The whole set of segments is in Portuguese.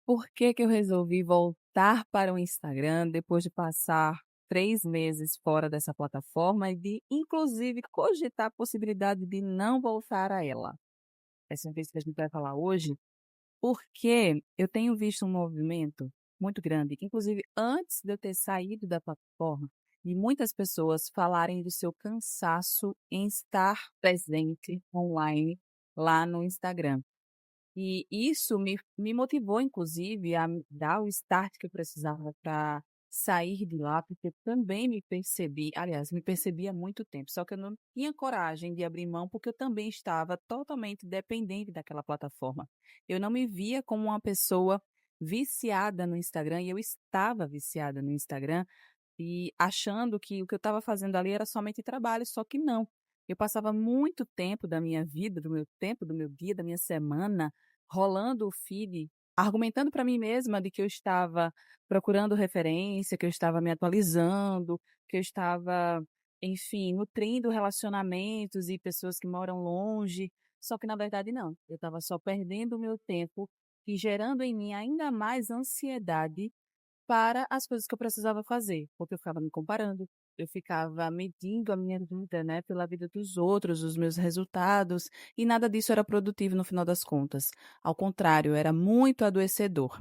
Por que que eu resolvi voltar para o Instagram depois de passar 3 meses fora dessa plataforma e de, inclusive, cogitar a possibilidade de não voltar a ela? Essa é uma vez que a gente vai falar hoje, porque eu tenho visto um movimento muito grande, inclusive antes de eu ter saído da plataforma, de muitas pessoas falarem do seu cansaço em estar presente online lá no Instagram. E isso me motivou, inclusive, a me dar o start que eu precisava para sair de lá, porque eu também me percebi, aliás, me percebi há muito tempo, só que eu não tinha coragem de abrir mão, porque eu também estava totalmente dependente daquela plataforma. Eu não me via como uma pessoa viciada no Instagram, e eu estava viciada no Instagram, e achando que o que eu estava fazendo ali era somente trabalho, só que não. Eu passava muito tempo da minha vida, do meu tempo, do meu dia, da minha semana, rolando o feed, argumentando para mim mesma de que eu estava procurando referência, que eu estava me atualizando, que eu estava, enfim, nutrindo relacionamentos e pessoas que moram longe. Só que na verdade não. Eu estava só perdendo o meu tempo e gerando em mim ainda mais ansiedade para as coisas que eu precisava fazer, porque eu ficava me comparando, eu ficava medindo a minha vida, né, pela vida dos outros, os meus resultados, e nada disso era produtivo no final das contas. Ao contrário, era muito adoecedor.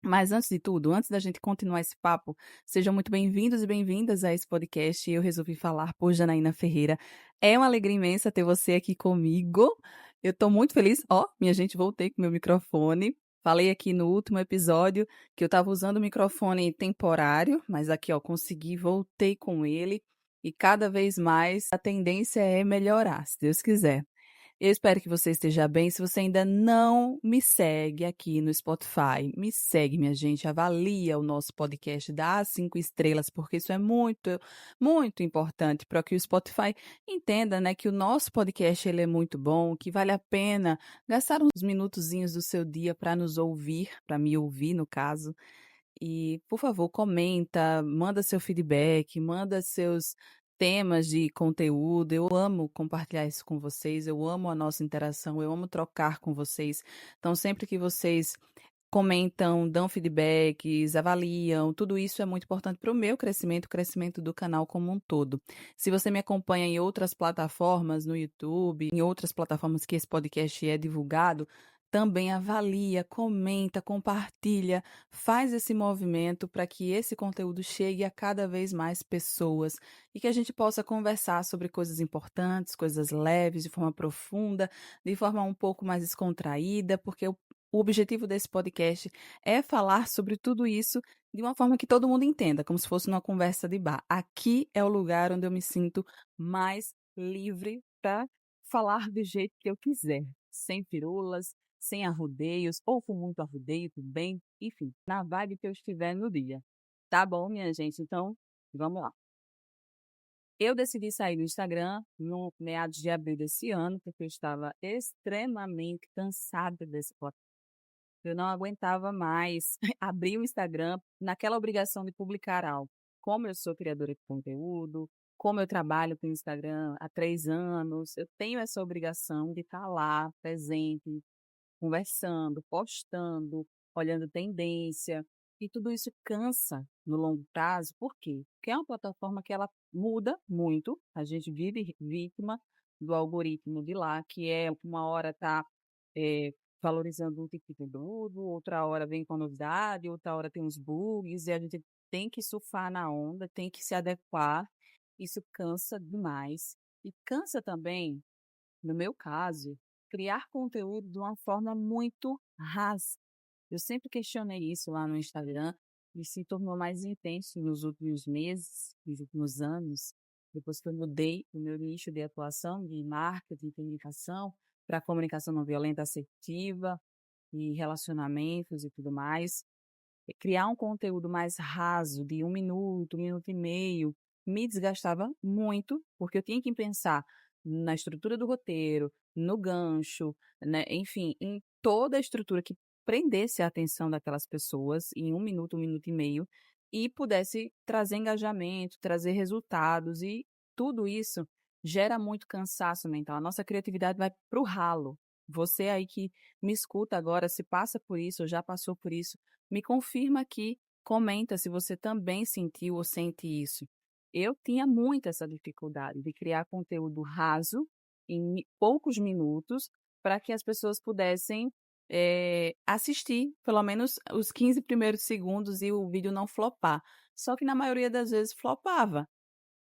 Mas antes de tudo, antes da gente continuar esse papo, sejam muito bem-vindos e bem-vindas a esse podcast. Eu resolvi falar por Janaína Ferreira. É uma alegria imensa ter você aqui comigo. Eu estou muito feliz. Ó, minha gente, voltei com meu microfone. Falei aqui no último episódio que eu estava usando o microfone temporário, mas aqui, ó, consegui, voltei com ele. E cada vez mais a tendência é melhorar, se Deus quiser. Eu espero que você esteja bem. Se você ainda não me segue aqui no Spotify, me segue, minha gente. Avalia o nosso podcast, dá 5 estrelas, porque isso é muito, muito importante para que o Spotify entenda, né, que o nosso podcast ele é muito bom, que vale a pena gastar uns minutozinhos do seu dia para nos ouvir, para me ouvir, no caso. E, por favor, comenta, manda seu feedback, manda seus temas de conteúdo. Eu amo compartilhar isso com vocês, eu amo a nossa interação, eu amo trocar com vocês. Então, sempre que vocês comentam, dão feedbacks, avaliam, tudo isso é muito importante para o meu crescimento, o crescimento do canal como um todo. Se você me acompanha em outras plataformas, no YouTube, em outras plataformas que esse podcast é divulgado, também avalia, comenta, compartilha, faz esse movimento para que esse conteúdo chegue a cada vez mais pessoas e que a gente possa conversar sobre coisas importantes, coisas leves, de forma profunda, de forma um pouco mais descontraída, porque o objetivo desse podcast é falar sobre tudo isso de uma forma que todo mundo entenda, como se fosse uma conversa de bar. Aqui é o lugar onde eu me sinto mais livre para falar do jeito que eu quiser, sem firulas, sem arrudeios, ou com muito arrudeio, tudo bem, enfim, na vibe que eu estiver no dia. Tá bom, minha gente? Então, vamos lá. Eu decidi sair do Instagram no meados de abril desse ano, porque eu estava extremamente cansada desse plataforma. Eu não aguentava mais abrir o Instagram naquela obrigação de publicar algo. Como eu sou criadora de conteúdo, como eu trabalho com o Instagram há 3 anos, eu tenho essa obrigação de estar lá, presente, conversando, postando, olhando tendência, e tudo isso cansa no longo prazo, por quê? Porque é uma plataforma que ela muda muito, a gente vive vítima do algoritmo de lá, que é uma hora tá, valorizando um tipo de conteúdo, outra hora vem com novidade, outra hora tem uns bugs, e a gente tem que surfar na onda, tem que se adequar, isso cansa demais. E cansa também, no meu caso, criar conteúdo de uma forma muito rasa. Eu sempre questionei isso lá no Instagram e se tornou mais intenso nos últimos meses, nos últimos anos, depois que eu mudei o meu nicho de atuação de marketing e comunicação para comunicação não violenta assertiva e relacionamentos e tudo mais. Criar um conteúdo mais raso, de um minuto e meio, me desgastava muito, porque eu tinha que pensar na estrutura do roteiro, no gancho, né, enfim, em toda a estrutura que prendesse a atenção daquelas pessoas em um minuto e meio, e pudesse trazer engajamento, trazer resultados, e tudo isso gera muito cansaço mental. A nossa criatividade vai para o ralo. Você aí que me escuta agora, se passa por isso ou já passou por isso, me confirma aqui, comenta se você também sentiu ou sente isso. Eu tinha muito essa dificuldade de criar conteúdo raso, em poucos minutos, para que as pessoas pudessem assistir pelo menos os 15 primeiros segundos e o vídeo não flopar. Só que na maioria das vezes flopava.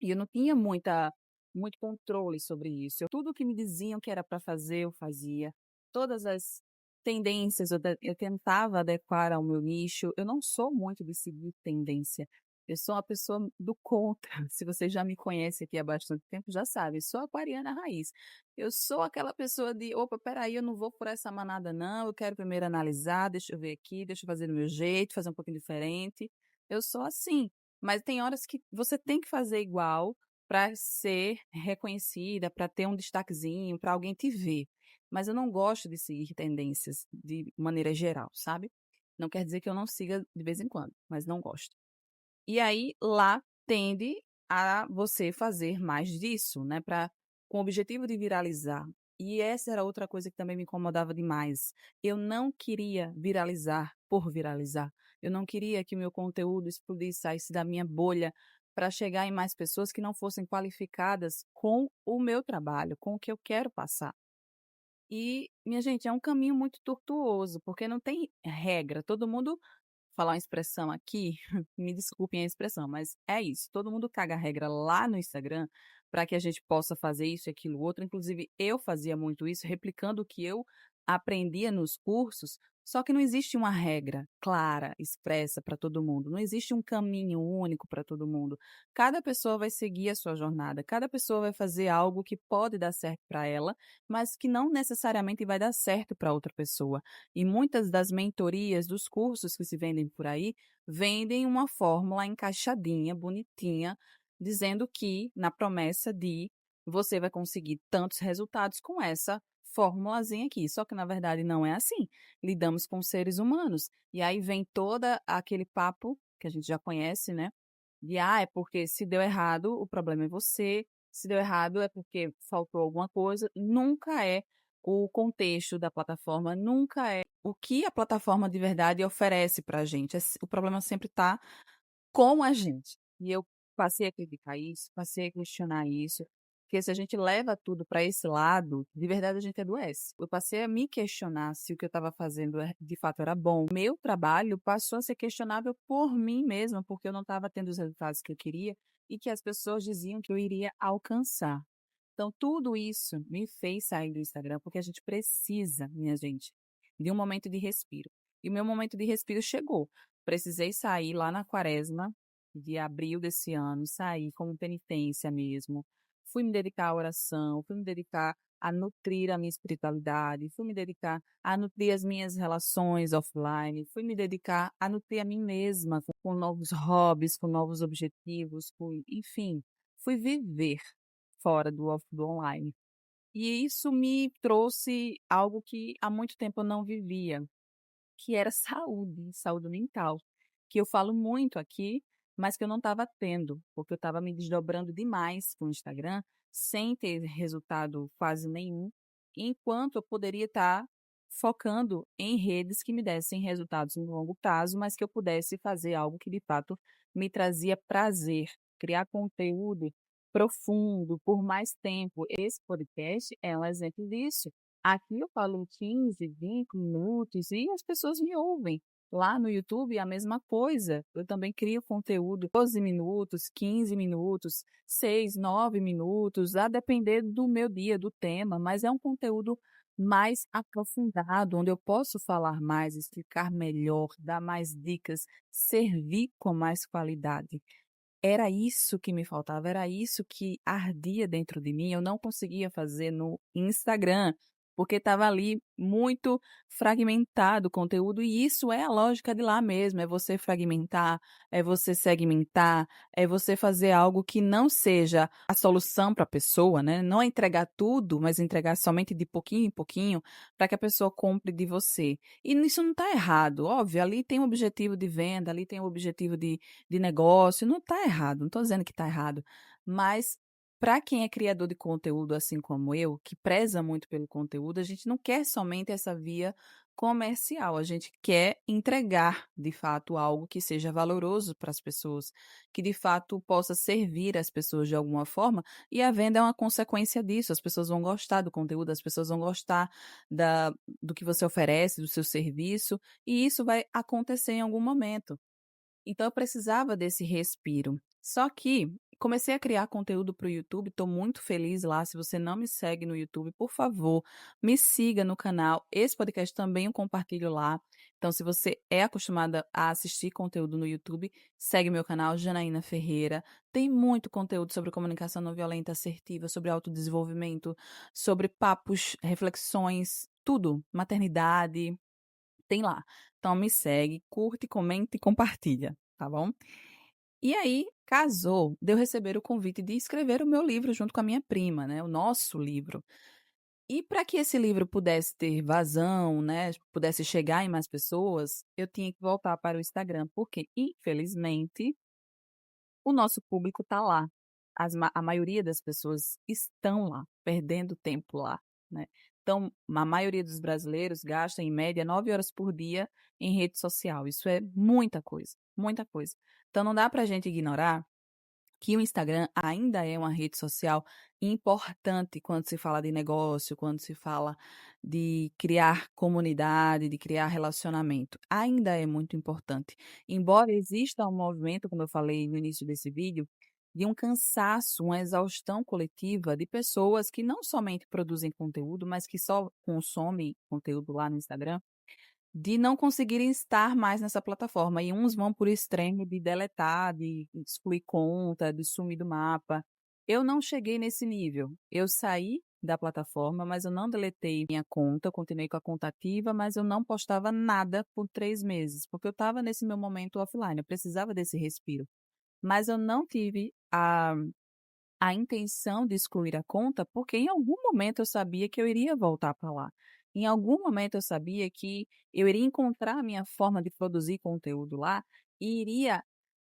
E eu não tinha muito controle sobre isso. Tudo que me diziam que era para fazer, eu fazia. Todas as tendências eu tentava adequar ao meu nicho. Eu não sou muito de seguir tendência. Eu sou uma pessoa do contra. Se você já me conhece aqui há bastante tempo, já sabe, eu sou aquariana raiz. Eu sou aquela pessoa de, opa, peraí, eu não vou por essa manada não, eu quero primeiro analisar, deixa eu ver aqui, deixa eu fazer do meu jeito, fazer um pouquinho diferente. Eu sou assim. Mas tem horas que você tem que fazer igual para ser reconhecida, para ter um destaquezinho, para alguém te ver. Mas eu não gosto de seguir tendências de maneira geral, sabe? Não quer dizer que eu não siga de vez em quando, mas não gosto. E aí lá tende a você fazer mais disso, né, com o objetivo de viralizar. E essa era outra coisa que também me incomodava demais. Eu não queria viralizar por viralizar. Eu não queria que o meu conteúdo explodisse, saísse da minha bolha para chegar em mais pessoas que não fossem qualificadas com o meu trabalho, com o que eu quero passar. E, minha gente, é um caminho muito tortuoso, porque não tem regra. Todo mundo falar uma expressão aqui, me desculpem a expressão, mas é isso. Todo mundo caga a regra lá no Instagram para que a gente possa fazer isso e aquilo outro. Inclusive, eu fazia muito isso, replicando o que eu aprendia nos cursos, só que não existe uma regra clara, expressa para todo mundo. Não existe um caminho único para todo mundo. Cada pessoa vai seguir a sua jornada, cada pessoa vai fazer algo que pode dar certo para ela, mas que não necessariamente vai dar certo para outra pessoa. E muitas das mentorias dos cursos que se vendem por aí, vendem uma fórmula encaixadinha, bonitinha, dizendo que, na promessa de você vai conseguir tantos resultados com essa formulazinha aqui. Só que, na verdade, não é assim. Lidamos com seres humanos. E aí vem toda aquele papo que a gente já conhece, né? De, é porque se deu errado, o problema é você. Se deu errado, é porque faltou alguma coisa. Nunca é o contexto da plataforma, nunca é o que a plataforma de verdade oferece para a gente. O problema sempre está com a gente. E eu passei a criticar isso, passei a questionar isso, porque se a gente leva tudo para esse lado, de verdade a gente adoece. Eu passei a me questionar se o que eu estava fazendo de fato era bom. O meu trabalho passou a ser questionável por mim mesma, porque eu não estava tendo os resultados que eu queria e que as pessoas diziam que eu iria alcançar. Então, tudo isso me fez sair do Instagram, porque a gente precisa, minha gente, de um momento de respiro. E o meu momento de respiro chegou. Precisei sair lá na quaresma de abril desse ano, sair como penitência mesmo. Fui me dedicar à oração, fui me dedicar a nutrir a minha espiritualidade, fui me dedicar a nutrir as minhas relações offline, fui me dedicar a nutrir a mim mesma com novos hobbies, com novos objetivos, enfim, fui viver fora do online. E isso me trouxe algo que há muito tempo eu não vivia, que era saúde mental, que eu falo muito aqui, mas que eu não estava tendo, porque eu estava me desdobrando demais com o Instagram, sem ter resultado quase nenhum, enquanto eu poderia estar focando em redes que me dessem resultados no longo prazo, mas que eu pudesse fazer algo que de fato me trazia prazer, criar conteúdo profundo por mais tempo. Esse podcast é um exemplo disso. Aqui eu falo 15, 20 minutos e as pessoas me ouvem. Lá no YouTube é a mesma coisa. Eu também crio conteúdo 12 minutos, 15 minutos, 6, 9 minutos, a depender do meu dia, do tema, mas é um conteúdo mais aprofundado, onde eu posso falar mais, explicar melhor, dar mais dicas, servir com mais qualidade. Era isso que me faltava, era isso que ardia dentro de mim, eu não conseguia fazer no Instagram, porque estava ali muito fragmentado o conteúdo, e isso é a lógica de lá mesmo, é você fragmentar, é você segmentar, é você fazer algo que não seja a solução para a pessoa, né? Não é entregar tudo, mas entregar somente de pouquinho em pouquinho, para que a pessoa compre de você. E isso não está errado, óbvio, ali tem um objetivo de venda, ali tem um objetivo de negócio, não está errado, não estou dizendo que está errado, mas para quem é criador de conteúdo, assim como eu, que preza muito pelo conteúdo, a gente não quer somente essa via comercial, a gente quer entregar, de fato, algo que seja valoroso para as pessoas, que de fato possa servir as pessoas de alguma forma, e a venda é uma consequência disso. As pessoas vão gostar do conteúdo, as pessoas vão gostar da do que você oferece, do seu serviço, e isso vai acontecer em algum momento. Então eu precisava desse respiro. Só que comecei a criar conteúdo para o YouTube, estou muito feliz lá. Se você não me segue no YouTube, por favor, me siga no canal. Esse podcast também eu compartilho lá. Então, se você é acostumada a assistir conteúdo no YouTube, segue meu canal, Janaína Ferreira. Tem muito conteúdo sobre comunicação não violenta assertiva, sobre autodesenvolvimento, sobre papos, reflexões, tudo, maternidade, tem lá. Então me segue, curte, comenta e compartilha, tá bom? E aí, casou de eu receber o convite de escrever o meu livro junto com a minha prima, né, o nosso livro. E para que esse livro pudesse ter vazão, né, pudesse chegar em mais pessoas, eu tinha que voltar para o Instagram, porque infelizmente o nosso público está lá. A maioria das pessoas estão lá, perdendo tempo lá, né. Então, a maioria dos brasileiros gasta, em média, 9 horas por dia em rede social. Isso é muita coisa, muita coisa. Então não dá para a gente ignorar que o Instagram ainda é uma rede social importante quando se fala de negócio, quando se fala de criar comunidade, de criar relacionamento. Ainda é muito importante. Embora exista um movimento, como eu falei no início desse vídeo, de um cansaço, uma exaustão coletiva de pessoas que não somente produzem conteúdo, mas que só consomem conteúdo lá no Instagram, de não conseguirem estar mais nessa plataforma, e uns vão por extremo de deletar, de excluir conta, de sumir do mapa. Eu não cheguei nesse nível. Eu saí da plataforma, mas eu não deletei minha conta, eu continuei com a conta ativa, mas eu não postava nada por 3 meses, porque eu estava nesse meu momento offline, eu precisava desse respiro. Mas eu não tive a intenção de excluir a conta, porque em algum momento eu sabia que eu iria voltar para lá. Em algum momento eu sabia que eu iria encontrar a minha forma de produzir conteúdo lá e iria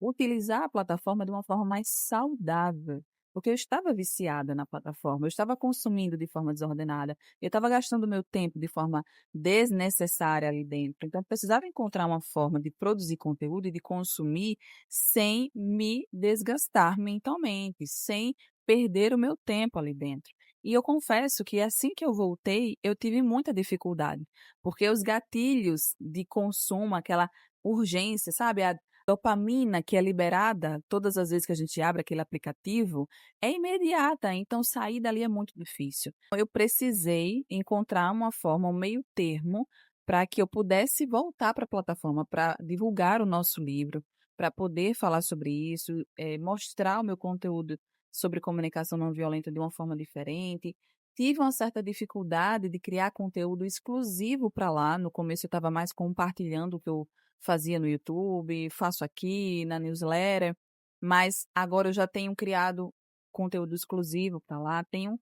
utilizar a plataforma de uma forma mais saudável, porque eu estava viciada na plataforma, eu estava consumindo de forma desordenada, eu estava gastando meu tempo de forma desnecessária ali dentro. Então, eu precisava encontrar uma forma de produzir conteúdo e de consumir sem me desgastar mentalmente, sem perder o meu tempo ali dentro. E eu confesso que assim que eu voltei, eu tive muita dificuldade, porque os gatilhos de consumo, aquela urgência, sabe? A dopamina que é liberada todas as vezes que a gente abre aquele aplicativo, é imediata, então sair dali é muito difícil. Eu precisei encontrar uma forma, um meio termo, para que eu pudesse voltar para a plataforma, para divulgar o nosso livro, para poder falar sobre isso, mostrar o meu conteúdo sobre comunicação não violenta de uma forma diferente. Tive uma certa dificuldade de criar conteúdo exclusivo para lá. No começo eu estava mais compartilhando o que eu fazia no YouTube, faço aqui na newsletter, mas agora eu já tenho criado conteúdo exclusivo para lá, tenho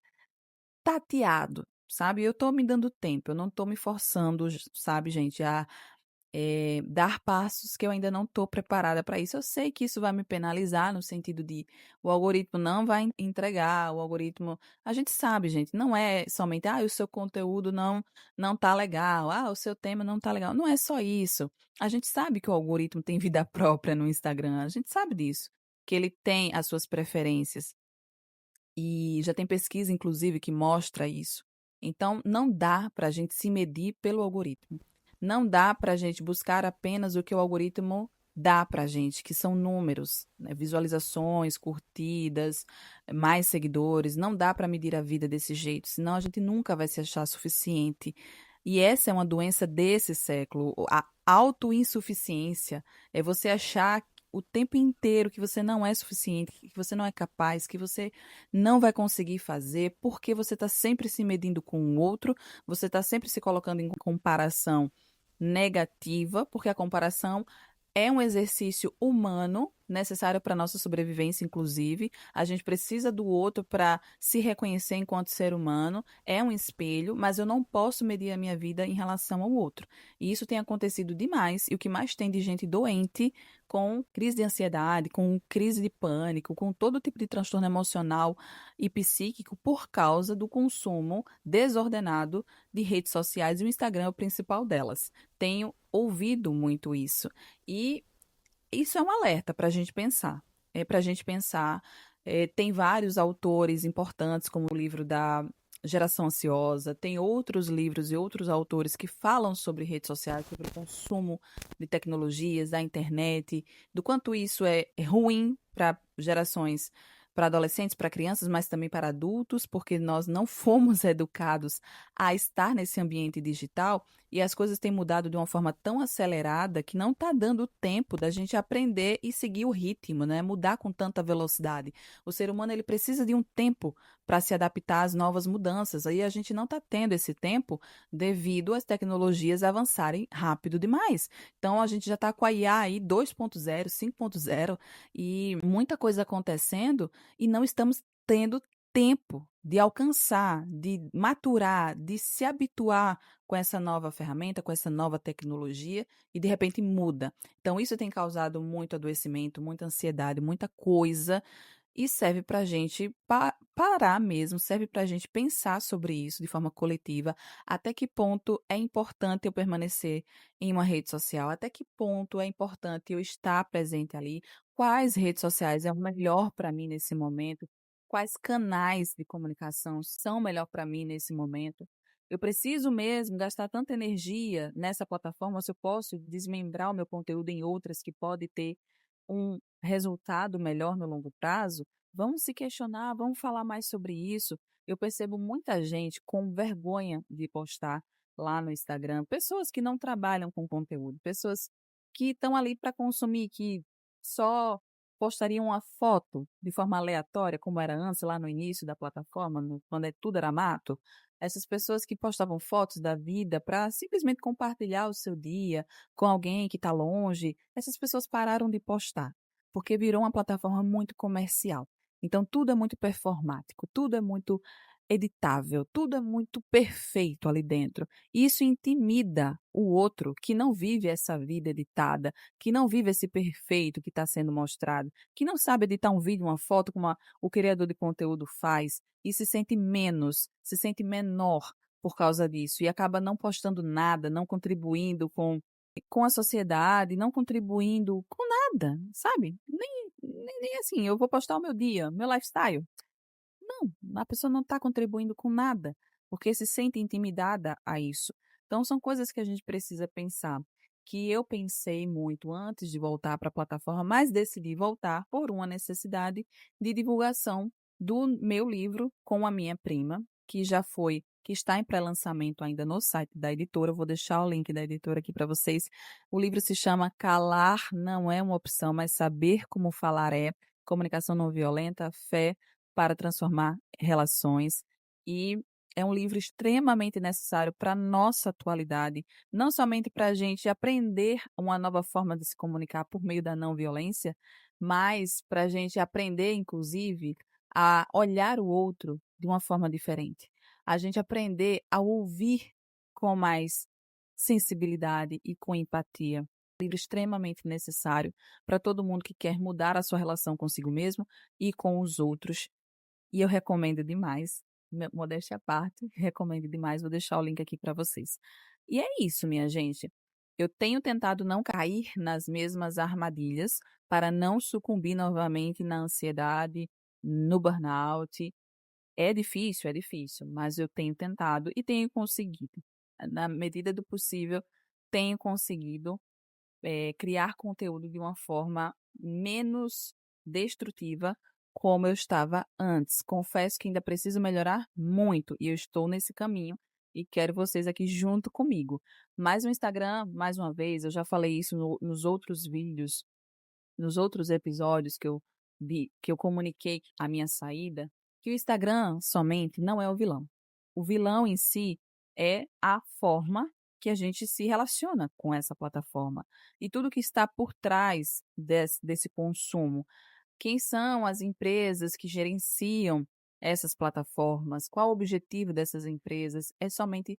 tateado, sabe? Eu tô me dando tempo, eu não tô me forçando, sabe, gente, a dar passos que eu ainda não estou preparada para isso. Eu sei que isso vai me penalizar no sentido de o algoritmo não vai entregar, o algoritmo, a gente sabe, gente, não é somente, o seu conteúdo não tá legal, o seu tema não tá legal. Não é só isso. A gente sabe que o algoritmo tem vida própria no Instagram, a gente sabe disso, que ele tem as suas preferências. E já tem pesquisa, inclusive, que mostra isso. Então, não dá para a gente se medir pelo algoritmo. Não dá para a gente buscar apenas o que o algoritmo dá para a gente, que são números, né? Visualizações, curtidas, mais seguidores. Não dá para medir a vida desse jeito, senão a gente nunca vai se achar suficiente. E essa é uma doença desse século. A autoinsuficiência é você achar o tempo inteiro que você não é suficiente, que você não é capaz, que você não vai conseguir fazer, porque você está sempre se medindo com o outro, você está sempre se colocando em comparação negativa, porque a comparação é um exercício humano necessário para nossa sobrevivência, inclusive. A gente precisa do outro para se reconhecer enquanto ser humano. É um espelho, mas eu não posso medir a minha vida em relação ao outro. E isso tem acontecido demais. E o que mais tem de gente doente com crise de ansiedade, com crise de pânico, com todo tipo de transtorno emocional e psíquico por causa do consumo desordenado de redes sociais, e o Instagram é o principal delas. Tenho ouvido muito isso. E isso é um alerta para a gente pensar. É para a gente pensar. Tem vários autores importantes, como o livro da Geração Ansiosa, tem outros livros e outros autores que falam sobre redes sociais, sobre o consumo de tecnologias, da internet, do quanto isso é ruim para gerações, para adolescentes, para crianças, mas também para adultos, porque nós não fomos educados a estar nesse ambiente digital e as coisas têm mudado de uma forma tão acelerada que não está dando tempo da gente aprender e seguir o ritmo, né? Mudar com tanta velocidade. O ser humano ele precisa de um tempo para se adaptar às novas mudanças. Aí a gente não está tendo esse tempo devido às tecnologias avançarem rápido demais. Então a gente já está com a IA aí 2.0, 5.0 e muita coisa acontecendo e não estamos tendo tempo de alcançar, de maturar, de se habituar com essa nova ferramenta, com essa nova tecnologia e de repente muda. Então isso tem causado muito adoecimento, muita ansiedade, muita coisa e serve para a gente parar mesmo, serve para a gente pensar sobre isso de forma coletiva. Até que ponto é importante eu permanecer em uma rede social? Até que ponto é importante eu estar presente ali? Quais redes sociais é o melhor para mim nesse momento? Quais canais de comunicação são melhor para mim nesse momento? Eu preciso mesmo gastar tanta energia nessa plataforma, se eu posso desmembrar o meu conteúdo em outras que pode ter um resultado melhor no longo prazo? Vamos se questionar, vamos falar mais sobre isso. Eu percebo muita gente com vergonha de postar lá no Instagram, pessoas que não trabalham com conteúdo, pessoas que estão ali para consumir, que só postariam uma foto de forma aleatória, como era antes, lá no início da plataforma, quando tudo era mato. Essas pessoas que postavam fotos da vida para simplesmente compartilhar o seu dia com alguém que está longe, essas pessoas pararam de postar, porque virou uma plataforma muito comercial. Então tudo é muito performático, tudo é muito editável, tudo é muito perfeito ali dentro. E isso intimida o outro que não vive essa vida editada, que não vive esse perfeito que está sendo mostrado, que não sabe editar um vídeo, uma foto como o criador de conteúdo faz e se sente menos, se sente menor por causa disso e acaba não postando nada, não contribuindo com a sociedade, não contribuindo com nada, sabe? Nem assim, eu vou postar o meu dia, meu lifestyle. Não, a pessoa não está contribuindo com nada, porque se sente intimidada a isso. Então, são coisas que a gente precisa pensar. Que eu pensei muito antes de voltar para a plataforma, mas decidi voltar por uma necessidade de divulgação do meu livro com a minha prima, que está em pré-lançamento ainda no site da editora. Eu vou deixar o link da editora aqui para vocês. O livro se chama Calar Não É uma Opção, mas Saber Como Falar É. Comunicação Não Violenta, Fé para transformar relações e é um livro extremamente necessário para a nossa atualidade, não somente para a gente aprender uma nova forma de se comunicar por meio da não violência, mas para a gente aprender, inclusive, a olhar o outro de uma forma diferente. A gente aprender a ouvir com mais sensibilidade e com empatia. Livro extremamente necessário para todo mundo que quer mudar a sua relação consigo mesmo e com os outros e eu recomendo demais, modéstia à parte, recomendo demais, vou deixar o link aqui para vocês. E é isso, minha gente. Eu tenho tentado não cair nas mesmas armadilhas para não sucumbir novamente na ansiedade, no burnout. É difícil, mas eu tenho tentado e tenho conseguido. Na medida do possível, tenho conseguido criar conteúdo de uma forma menos destrutiva como eu estava antes. Confesso que ainda preciso melhorar muito e eu estou nesse caminho e quero vocês aqui junto comigo. Mas o Instagram, mais uma vez, eu já falei isso nos outros vídeos, nos outros episódios que eu comuniquei a minha saída, que o Instagram somente não é o vilão. O vilão em si é a forma que a gente se relaciona com essa plataforma e tudo que está por trás desse consumo. Quem são as empresas que gerenciam essas plataformas? Qual o objetivo dessas empresas? É somente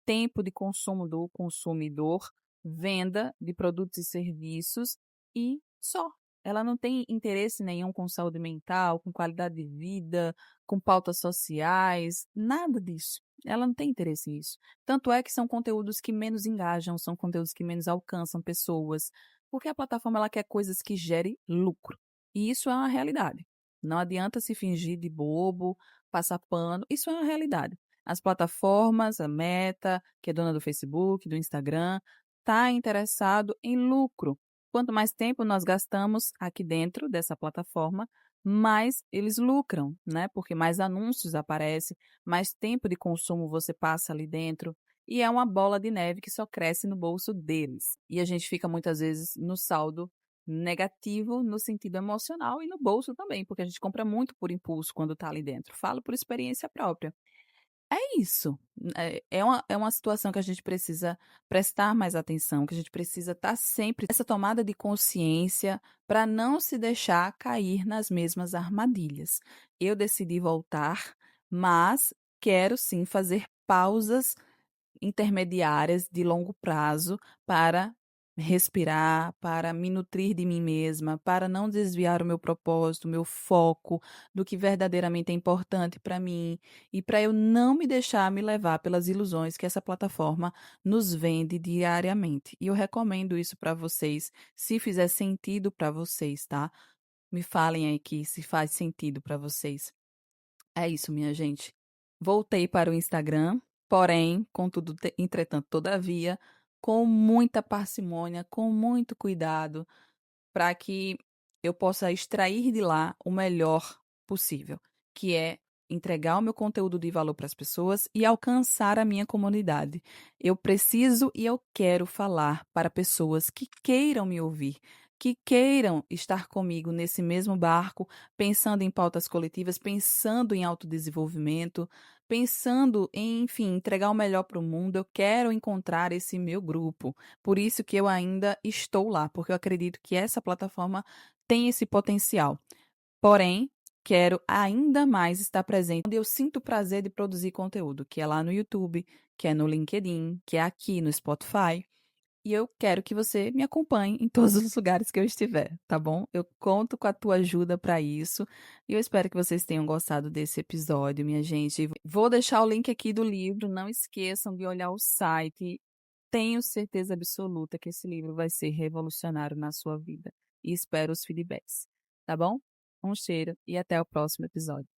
tempo de consumo do consumidor, venda de produtos e serviços e só. Ela não tem interesse nenhum com saúde mental, com qualidade de vida, com pautas sociais, nada disso. Ela não tem interesse nisso. Tanto é que são conteúdos que menos engajam, são conteúdos que menos alcançam pessoas, porque a plataforma ela quer coisas que gerem lucro. E isso é uma realidade. Não adianta se fingir de bobo, passar pano, isso é uma realidade. As plataformas, a Meta, que é dona do Facebook, do Instagram, está interessado em lucro. Quanto mais tempo nós gastamos aqui dentro dessa plataforma, mais eles lucram, né? Porque mais anúncios aparecem, mais tempo de consumo você passa ali dentro. E é uma bola de neve que só cresce no bolso deles. E a gente fica muitas vezes no saldo negativo no sentido emocional e no bolso também, porque a gente compra muito por impulso quando está ali dentro. Falo por experiência própria. É isso. É uma situação que a gente precisa prestar mais atenção, que a gente precisa estar sempre essa tomada de consciência para não se deixar cair nas mesmas armadilhas. Eu decidi voltar, mas quero sim fazer pausas intermediárias de longo prazo para respirar, para me nutrir de mim mesma, para não desviar o meu propósito, o meu foco do que verdadeiramente é importante para mim e para eu não me deixar me levar pelas ilusões que essa plataforma nos vende diariamente. E eu recomendo isso para vocês, se fizer sentido para vocês, tá? Me falem aí que se faz sentido para vocês. É isso, minha gente. Voltei para o Instagram, porém, contudo, entretanto, todavia, com muita parcimônia, com muito cuidado, para que eu possa extrair de lá o melhor possível, que é entregar o meu conteúdo de valor para as pessoas e alcançar a minha comunidade. Eu preciso e eu quero falar para pessoas que queiram me ouvir, que queiram estar comigo nesse mesmo barco, pensando em pautas coletivas, pensando em autodesenvolvimento, pensando em, enfim, entregar o melhor para o mundo. Eu quero encontrar esse meu grupo. Por isso que eu ainda estou lá, porque eu acredito que essa plataforma tem esse potencial. Porém, quero ainda mais estar presente onde eu sinto o prazer de produzir conteúdo, que é lá no YouTube, que é no LinkedIn, que é aqui no Spotify. E eu quero que você me acompanhe em todos os lugares que eu estiver, tá bom? Eu conto com a tua ajuda para isso. E eu espero que vocês tenham gostado desse episódio, minha gente. Vou deixar o link aqui do livro. Não esqueçam de olhar o site. Tenho certeza absoluta que esse livro vai ser revolucionário na sua vida. E espero os feedbacks, tá bom? Um cheiro e até o próximo episódio.